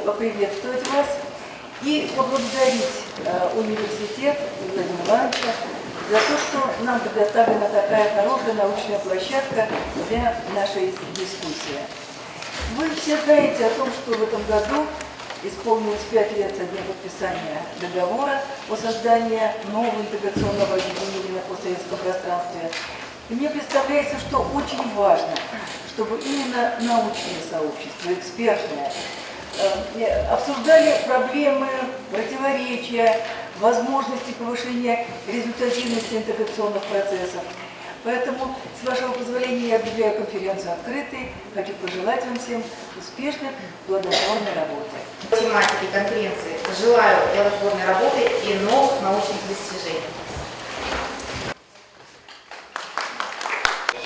Поприветствовать вас и поблагодарить университет Владимира Ивановича за то, что нам предоставлена такая хорошая научная площадка для нашей дискуссии. Вы все знаете о том, что в этом году исполнилось 5 лет со дня подписания договора о создании нового интеграционного объединения на постсоветском пространстве. И мне представляется, что очень важно, чтобы именно научное сообщество, экспертное, обсуждали проблемы, противоречия, возможности повышения результативности интеграционных процессов. Поэтому, с вашего позволения, я объявляю конференцию открытой. Хочу пожелать вам всем успешной, плодотворной работы. Тематики конференции желаю плодотворной работы и новых научных достижений.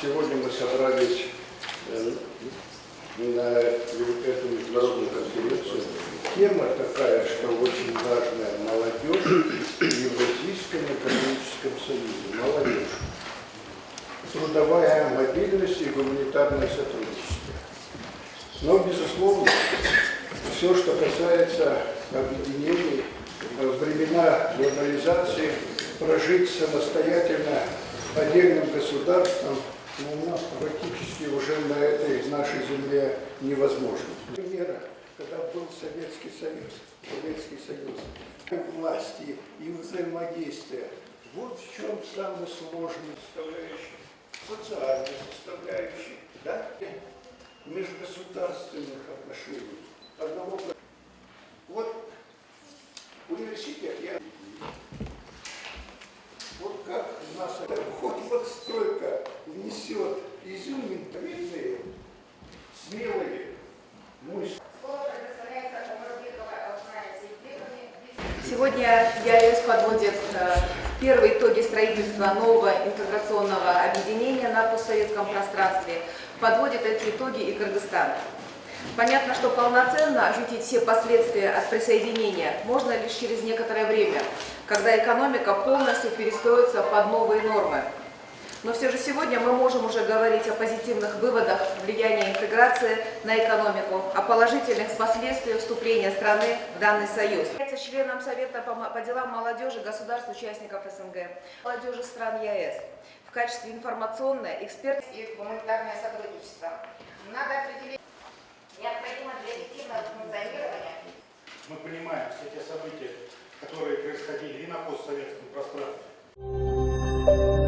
Сегодня мы собрались на эту международную конференцию. Тема такая, что очень важная – молодежь в Евразийском экономическом союзе. Молодежь. Трудовая мобильность и гуманитарное сотрудничество. Но, безусловно, все, что касается объединений, в времена глобализации прожить самостоятельно отдельным государством у нас практически уже на этой нашей земле невозможно. Примера, когда был Советский Союз, власти и взаимодействия, вот в чем самый сложный составляющий, социальная составляющая, да? Межгосударственных отношений. Вот университет, вот как у нас вот стройка внесет изюминки, смелые мысли. Сегодня ЕАЭС подводит первые итоги строительства нового интеграционного объединения на постсоветском пространстве. Подводит эти итоги и Кыргызстан. Понятно, что полноценно ощутить все последствия от присоединения можно лишь через некоторое время, когда экономика полностью перестроится под новые нормы. Но все же сегодня мы можем уже говорить о позитивных выводах влияния интеграции на экономику, о положительных последствиях вступления страны в данный союз. Является членом Совета по делам молодежи государств-участников СНГ, молодежи стран ЕАЭС. В качестве информационной, экспертной и гуманитарное сотрудничество. Надо определить необходимо для эффективного функционирования. Мы понимаем все те события, которые происходили и на постсоветском пространстве.